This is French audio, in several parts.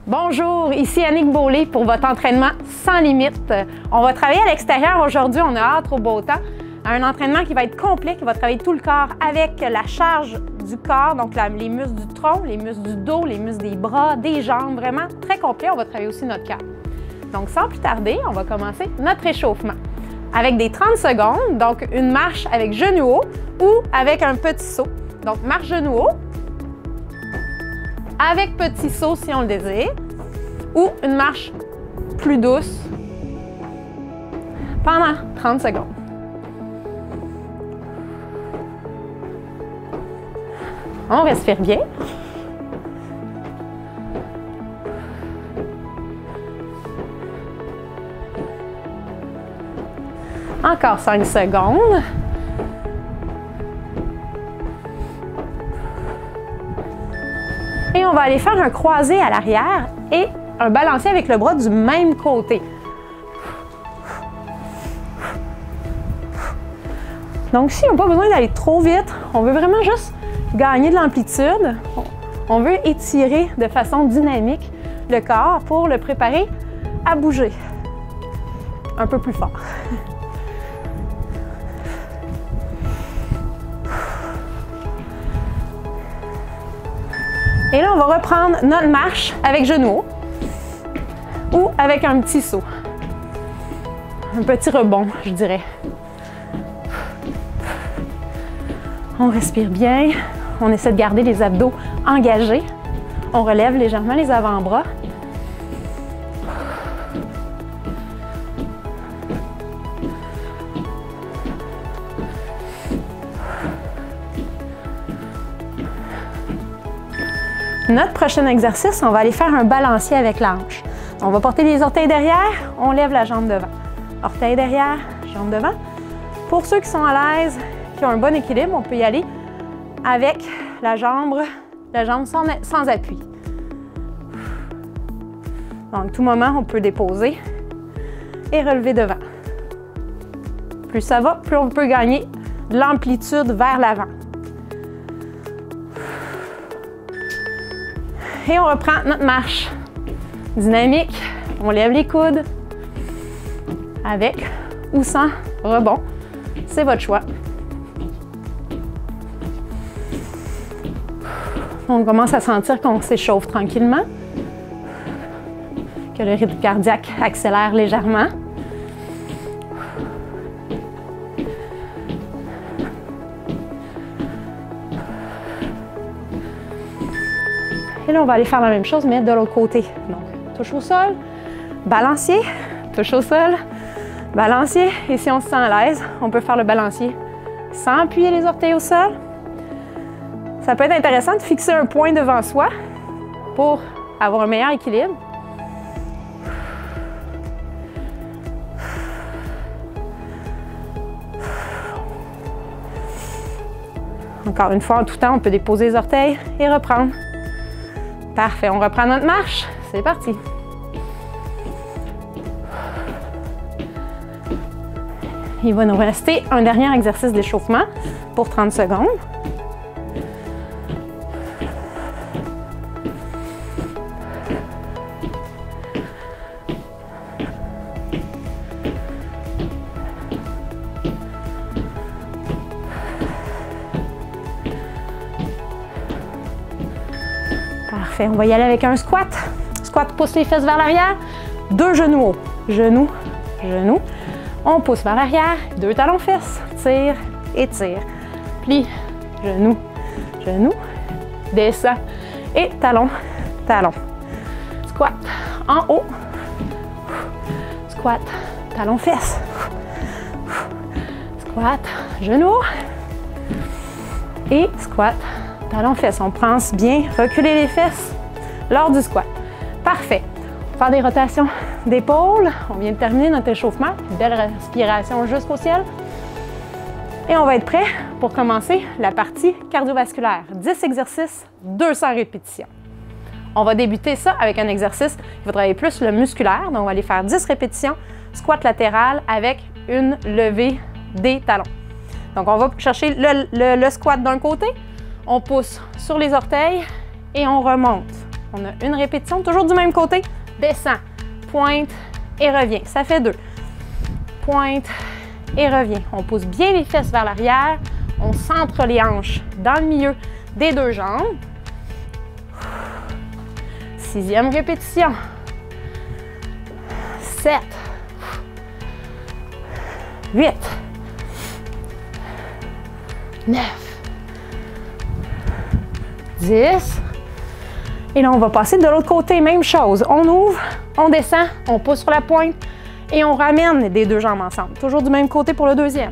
Bonjour, ici Annick Beaulieu pour votre entraînement sans limite. On va travailler à l'extérieur aujourd'hui, on a hâte au beau temps. Un entraînement qui va être complet, qui va travailler tout le corps avec la charge du corps, donc les muscles du tronc, les muscles du dos, les muscles des bras, des jambes, vraiment très complet. On va travailler aussi notre cœur. Donc sans plus tarder, on va commencer notre échauffement avec des 30 secondes, donc une marche avec genou haut ou avec un petit saut. Donc marche genou haut, avec petit saut si on le désire, ou une marche plus douce pendant 30 secondes. On respire bien. Encore 5 secondes. Et on va aller faire un croisé à l'arrière et un balancier avec le bras du même côté. Donc, si on n'a pas besoin d'aller trop vite, on veut vraiment juste gagner de l'amplitude. On veut étirer de façon dynamique le corps pour le préparer à bouger un peu plus fort. Et là, on va reprendre notre marche avec genou haut ou avec un petit saut. Un petit rebond, je dirais. On respire bien. On essaie de garder les abdos engagés. On relève légèrement les avant-bras. Notre prochain exercice, on va aller faire un balancier avec la hanche. On va porter les orteils derrière, on lève la jambe devant. Orteils derrière, jambe devant. Pour ceux qui sont à l'aise, qui ont un bon équilibre, on peut y aller avec la jambe sans appui. Donc, tout moment, on peut déposer et relever devant. Plus ça va, plus on peut gagner de l'amplitude vers l'avant. Et on reprend notre marche dynamique. On lève les coudes avec ou sans rebond. C'est votre choix. On commence à sentir qu'on s'échauffe tranquillement, que le rythme cardiaque accélère légèrement. Et là, on va aller faire la même chose, mais de l'autre côté. Donc, touche au sol, balancier, touche au sol, balancier. Et si on se sent à l'aise, on peut faire le balancier sans appuyer les orteils au sol. Ça peut être intéressant de fixer un point devant soi pour avoir un meilleur équilibre. Encore une fois, en tout temps, on peut déposer les orteils et reprendre. Parfait, on reprend notre marche. C'est parti. Il va nous rester un dernier exercice d'échauffement pour 30 secondes. Parfait, on va y aller avec un squat. Squat, pousse les fesses vers l'arrière. 2 genoux hauts. Genou, genou. On pousse vers l'arrière. 2 talons fesses. Tire et tire. Plie, genou, genou. Descend et talon, talon. Squat en haut. Squat, talon fesses. Squat, genou. Et squat, talon fesses. On pense bien reculer les fesses lors du squat. Parfait. On va faire des rotations d'épaule. On vient de terminer notre échauffement. Belle respiration jusqu'au ciel. Et on va être prêt pour commencer la partie cardiovasculaire. 10 exercices, 200 répétitions. On va débuter ça avec un exercice qui va travailler plus le musculaire. Donc, on va aller faire 10 répétitions, squat latéral avec une levée des talons. Donc, on va chercher le squat d'un côté. On pousse sur les orteils et on remonte. On a une répétition, toujours du même côté. Descend, pointe et revient. Ça fait 2. Pointe et revient. On pousse bien les fesses vers l'arrière. On centre les hanches dans le milieu des 2 jambes. 6e répétition. 7. 8. 9. 10. Et là, on va passer de l'autre côté, même chose. On ouvre, on descend, on pousse sur la pointe et on ramène les 2 jambes ensemble. Toujours du même côté pour le 2e.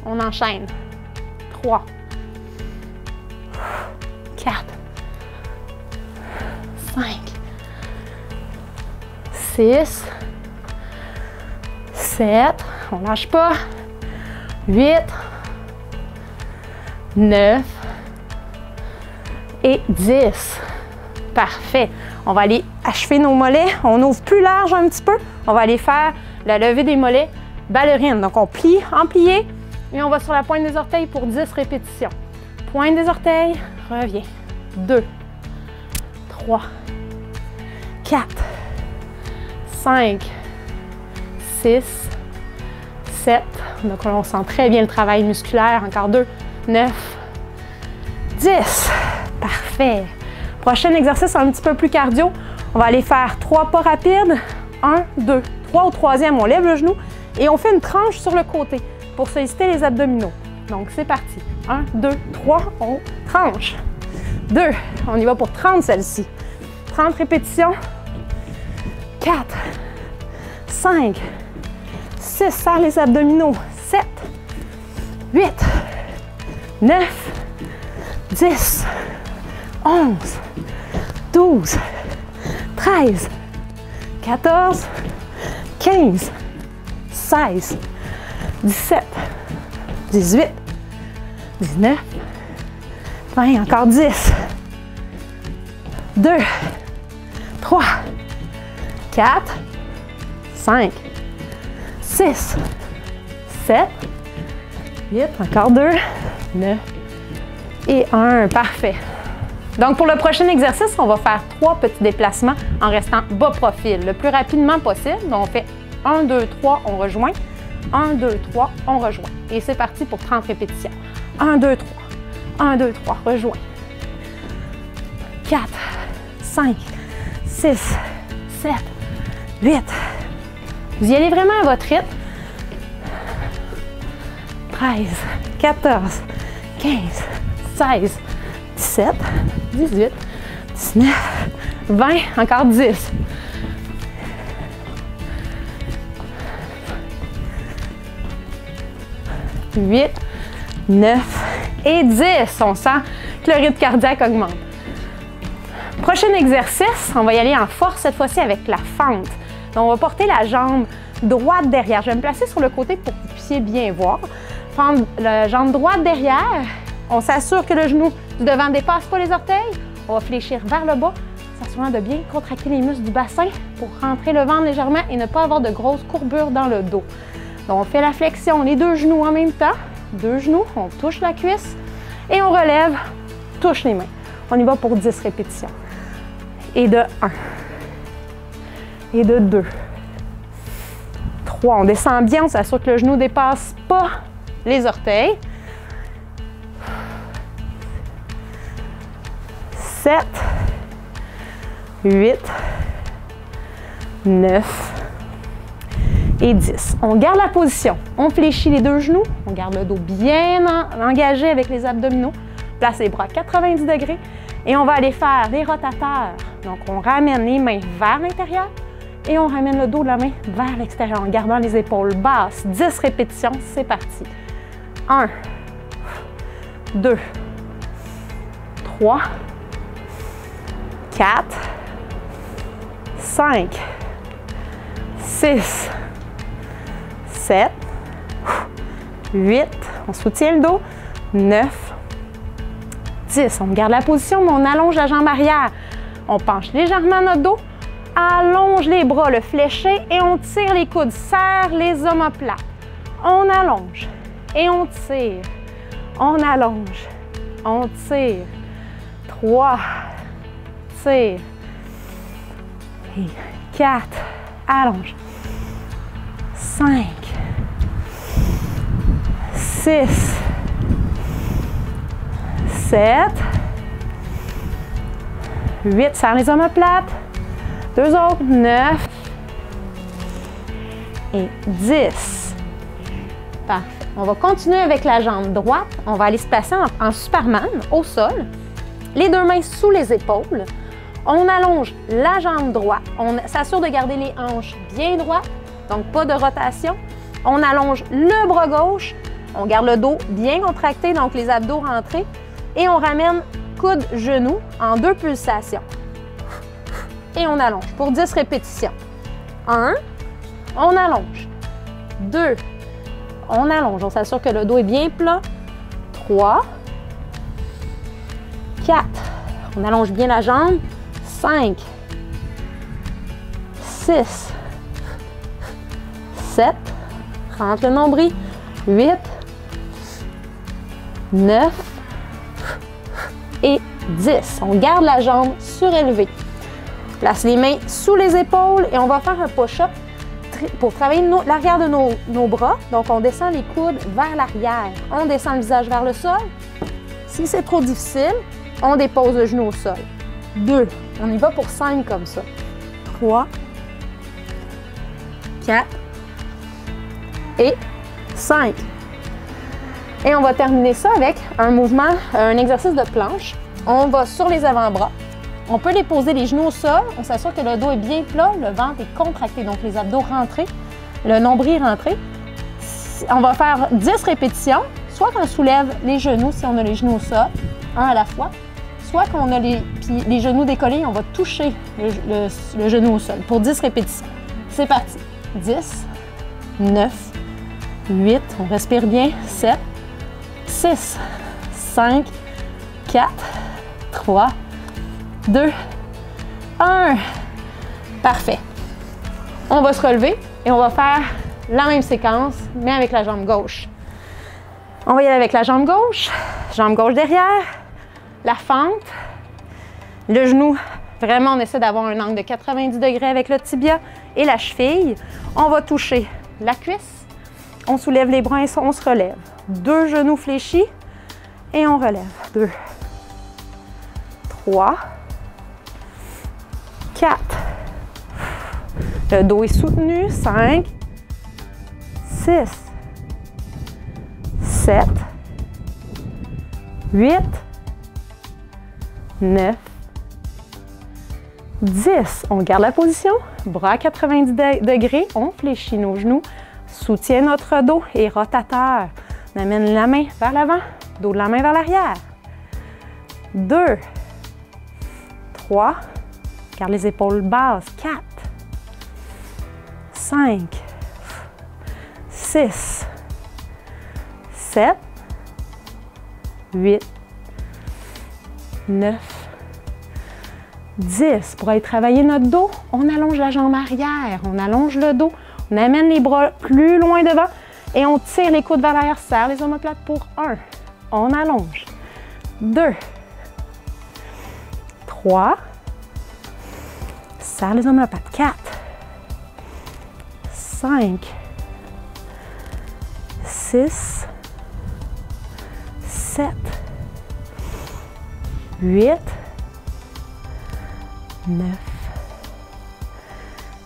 On enchaîne. 3. 4. 5. 6. 7. On lâche pas. 8. 9. Et 10. Parfait. On va aller achever nos mollets. On ouvre plus large un petit peu. On va aller faire la levée des mollets ballerine. Donc, on plie en plié et on va sur la pointe des orteils pour 10 répétitions. Pointe des orteils, revient. 2, 3, 4, 5, 6, 7. Donc, on sent très bien le travail musculaire. Encore 2, 9, 10. Parfait. Prochain exercice un petit peu plus cardio. On va aller faire 3 pas rapides. 1, 2, 3 au 3e, on lève le genou et on fait une tranche sur le côté pour solliciter les abdominaux. Donc, c'est parti. 1, 2, 3, on tranche. 2, on y va pour 30 celle-ci. 30 répétitions. 4, 5, 6, serre les abdominaux. 7, 8, 9, 10, 11, 12, 13, 14, 15, 16, 17, 18, 19, 20, encore 10, 2, 3, 4, 5, 6, 7, 8, encore 2, 9 et 1. Parfait. Donc, pour le prochain exercice, on va faire 3 petits déplacements en restant bas profil, le plus rapidement possible. Donc, on fait 1, 2, 3, on rejoint. 1, 2, 3, on rejoint. Et c'est parti pour 30 répétitions. 1, 2, 3. 1, 2, 3, rejoint. 4, 5, 6, 7, 8. Vous y allez vraiment à votre rythme. 13, 14, 15, 16, 17, 18, 19, 20, encore 10. 8, 9 et 10. On sent que le rythme cardiaque augmente. Prochain exercice, on va y aller en force cette fois-ci avec la fente. Donc, on va porter la jambe droite derrière. Je vais me placer sur le côté pour que vous puissiez bien voir. Fendre la jambe droite derrière. On s'assure que le genou du devant ne dépasse pas les orteils. On va fléchir vers le bas, s'assurant de bien contracter les muscles du bassin pour rentrer le ventre légèrement et ne pas avoir de grosses courbures dans le dos. Donc, on fait la flexion, les 2 genoux en même temps. 2 genoux, on touche la cuisse et on relève, touche les mains. On y va pour 10 répétitions. Et de 1. Et de 2. 3. On descend bien, on s'assure que le genou ne dépasse pas les orteils. 7, 8, 9 et 10. On garde la position. On fléchit les 2 genoux. On garde le dos bien engagé avec les abdominaux. Place les bras à 90 degrés. Et on va aller faire des rotateurs. Donc, on ramène les mains vers l'intérieur et on ramène le dos de la main vers l'extérieur en gardant les épaules basses. 10 répétitions, c'est parti. 1, 2, 3, 4, 5, 6, 7, 8, on soutient le dos, 9, 10. On garde la position, mais on allonge la jambe arrière. On penche légèrement notre dos, allonge les bras, le fléché, et on tire les coudes, serre les omoplates. On allonge et on tire. On allonge, on tire. 3, étire. Et 4, allonge. 5, 6, 7, 8, serre les omoplates. 2 autres, 9 et 10. Parfait. On va continuer avec la jambe droite. On va aller se placer en Superman au sol. Les deux mains sous les épaules. On allonge la jambe droite. On s'assure de garder les hanches bien droites, donc pas de rotation. On allonge le bras gauche. On garde le dos bien contracté, donc les abdos rentrés. Et on ramène coude-genou en 2 pulsations. Et on allonge pour 10 répétitions. 1, on allonge. 2, on allonge. On s'assure que le dos est bien plat. 3, 4, on allonge bien la jambe. 5, 6, 7, rentre le nombril. 8, 9 et 10. On garde la jambe surélevée. Place les mains sous les épaules et on va faire un push-up pour travailler l'arrière de nos bras. Donc, on descend les coudes vers l'arrière. On descend le visage vers le sol. Si c'est trop difficile, on dépose le genou au sol. 2. On y va pour 5 comme ça. 3, 4 et 5. Et on va terminer ça avec un mouvement, un exercice de planche. On va sur les avant-bras. On peut les poser les genoux au sol. On s'assure que le dos est bien plat, le ventre est contracté, donc les abdos rentrés, le nombril rentré. On va faire 10 répétitions, soit qu'on soulève les genoux si on a les genoux au sol, un à la fois, soit qu'on a les genoux décollés, on va toucher le genou au sol pour 10 répétitions. C'est parti. 10, 9, 8, on respire bien, 7, 6, 5, 4, 3, 2, 1. Parfait. On va se relever et on va faire la même séquence, mais avec la jambe gauche. On va y aller avec la jambe gauche derrière, la fente, le genou. Vraiment, on essaie d'avoir un angle de 90 degrés avec le tibia et la cheville. On va toucher la cuisse. On soulève les bras et on se relève. 2 genoux fléchis et on relève. 2, 3, 4. Le dos est soutenu. 5, 6, 7, 8, 9, 10. On garde la position. Bras à 90 degrés. On fléchit nos genoux. Soutient notre dos et rotateur. On amène la main vers l'avant. Dos de la main vers l'arrière. 2, 3. Garde les épaules basses. 4, 5, 6, 7, 8, 9, 10. Pour aller travailler notre dos, on allonge la jambe arrière, on allonge le dos, on amène les bras plus loin devant et on tire les coudes vers l'arrière, serre les omoplates pour 1. On allonge. 2, 3, serre les omoplates. 4, 5, 6, 7, 8, 9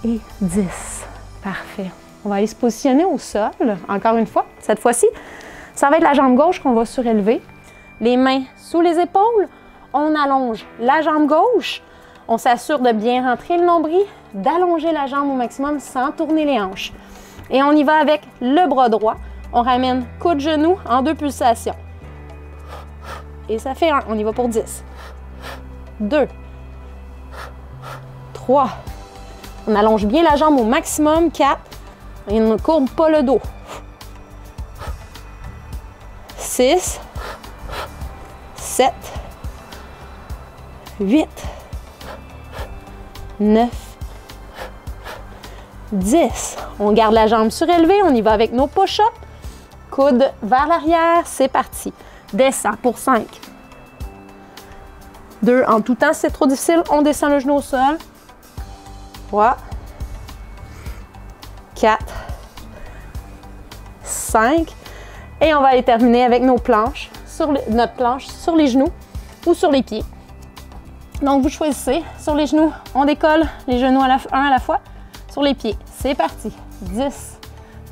et 10. Parfait. On va aller se positionner au sol, encore une fois. Cette fois-ci, ça va être la jambe gauche qu'on va surélever. Les mains sous les épaules. On allonge la jambe gauche. On s'assure de bien rentrer le nombril, d'allonger la jambe au maximum sans tourner les hanches. Et on y va avec le bras droit. On ramène coude-genou en 2 pulsations. Et ça fait 1. On y va pour 10. 2, 3. On allonge bien la jambe au maximum. 4. Et on ne courbe pas le dos. 6, 7, 8, 9, 10. On garde la jambe surélevée. On y va avec nos push-ups. Coude vers l'arrière. C'est parti. Descends pour 5, 2 en tout temps. Si c'est trop difficile, on descend le genou au sol. 3, 4, 5. Et on va aller terminer avec nos planches, notre planche sur les genoux ou sur les pieds. Donc, vous choisissez. Sur les genoux, on décolle les genoux un à la fois. Sur les pieds, c'est parti. 10,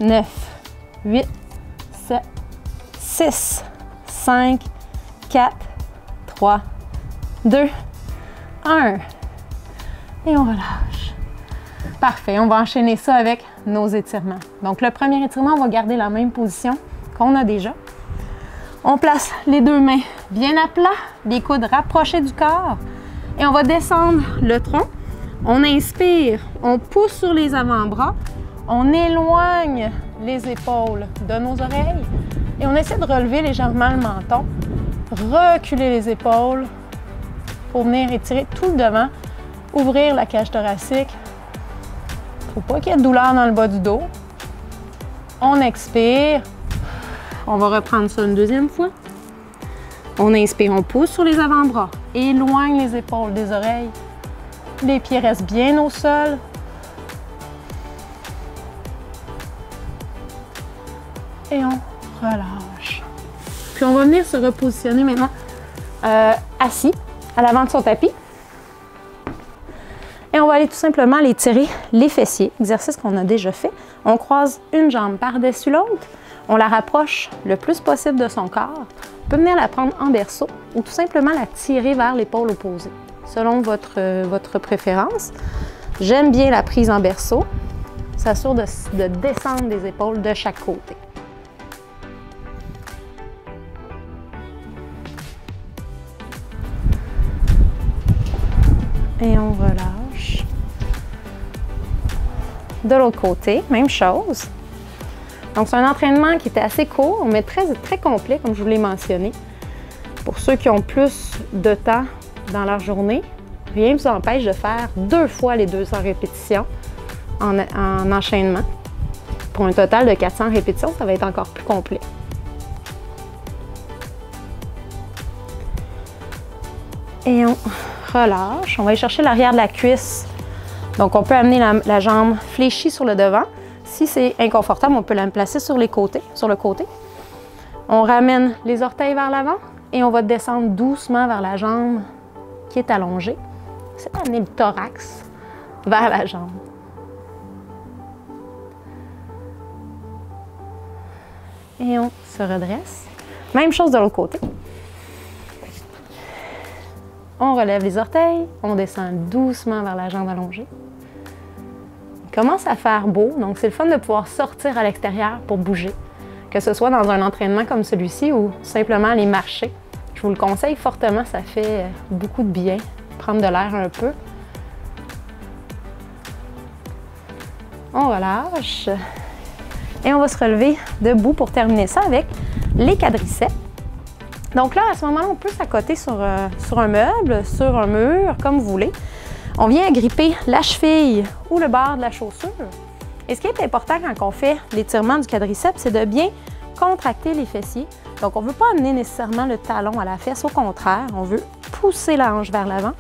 9, 8, 7, 6, 5, 4, 3, 2, 1. Et on relâche. Parfait, on va enchaîner ça avec nos étirements. Donc, le premier étirement, on va garder la même position qu'on a déjà. On place les deux mains bien à plat, les coudes rapprochés du corps et on va descendre le tronc. On inspire, on pousse sur les avant-bras, on éloigne les épaules de nos oreilles et on essaie de relever légèrement le menton, reculer les épaules pour venir étirer tout le devant, ouvrir la cage thoracique. Il ne faut pas qu'il y ait de douleur dans le bas du dos. On expire. On va reprendre ça une deuxième fois. On inspire, on pousse sur les avant-bras, éloigne les épaules des oreilles. Les pieds restent bien au sol. Et on relâche. Puis on va venir se repositionner maintenant assis à l'avant de son tapis. Et on va aller tout simplement aller tirer les fessiers, exercice qu'on a déjà fait. On croise une jambe par-dessus l'autre. On la rapproche le plus possible de son corps. On peut venir la prendre en berceau ou tout simplement la tirer vers l'épaule opposée, selon votre préférence. J'aime bien la prise en berceau. Ça s'assure de descendre les épaules de chaque côté. Et on relâche. De l'autre côté, même chose. Donc, c'est un entraînement qui était assez court, mais très complet, comme je vous l'ai mentionné. Pour ceux qui ont plus de temps dans leur journée, rien ne vous empêche de faire 2 fois les 200 répétitions en enchaînement. Pour un total de 400 répétitions, ça va être encore plus complet. Et on relâche. On va aller chercher l'arrière de la cuisse. Donc, on peut amener la jambe fléchie sur le devant. Si c'est inconfortable, on peut la placer sur le côté. On ramène les orteils vers l'avant et on va descendre doucement vers la jambe qui est allongée. C'est d'amener le thorax vers la jambe. Et on se redresse. Même chose de l'autre côté. On relève les orteils, on descend doucement vers la jambe allongée. Il commence à faire beau, donc c'est le fun de pouvoir sortir à l'extérieur pour bouger, que ce soit dans un entraînement comme celui-ci ou simplement aller marcher. Je vous le conseille fortement, ça fait beaucoup de bien, prendre de l'air un peu. On relâche et on va se relever debout pour terminer ça avec les quadriceps. Donc là, à ce moment-là, on peut s'accoter sur un meuble, sur un mur, comme vous voulez. On vient agripper la cheville ou le bord de la chaussure. Et ce qui est important quand on fait l'étirement du quadriceps, c'est de bien contracter les fessiers. Donc, on ne veut pas amener nécessairement le talon à la fesse. Au contraire, on veut pousser la hanche vers l'avant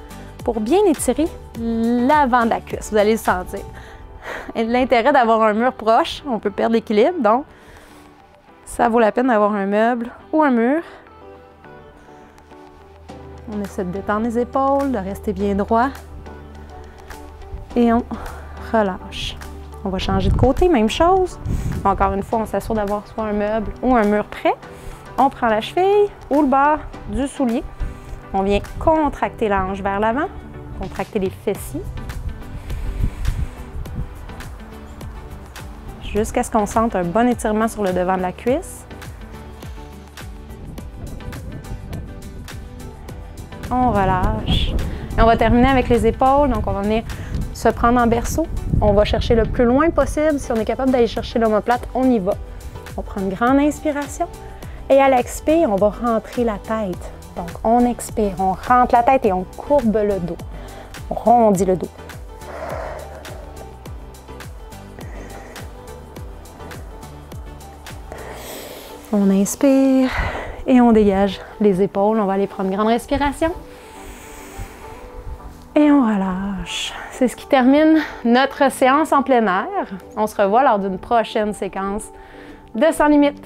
pour bien étirer l'avant de la cuisse. Vous allez le sentir. Et l'intérêt d'avoir un mur proche, on peut perdre l'équilibre. Donc, ça vaut la peine d'avoir un meuble ou un mur. On essaie de détendre les épaules, de rester bien droit. Et on relâche. On va changer de côté, même chose. Encore une fois, on s'assure d'avoir soit un meuble ou un mur prêt. On prend la cheville ou le bord du soulier. On vient contracter la hanche vers l'avant, contracter les fessiers. Jusqu'à ce qu'on sente un bon étirement sur le devant de la cuisse. On relâche. Et on va terminer avec les épaules. Donc, on va venir se prendre en berceau. On va chercher le plus loin possible. Si on est capable d'aller chercher l'omoplate, on y va. On prend une grande inspiration. Et à l'expire, on va rentrer la tête. Donc, on expire, on rentre la tête et on courbe le dos. On rondit le dos. On inspire et on dégage les épaules. On va aller prendre une grande respiration. Et on relâche. C'est ce qui termine notre séance en plein air. On se revoit lors d'une prochaine séquence de Sans Limite.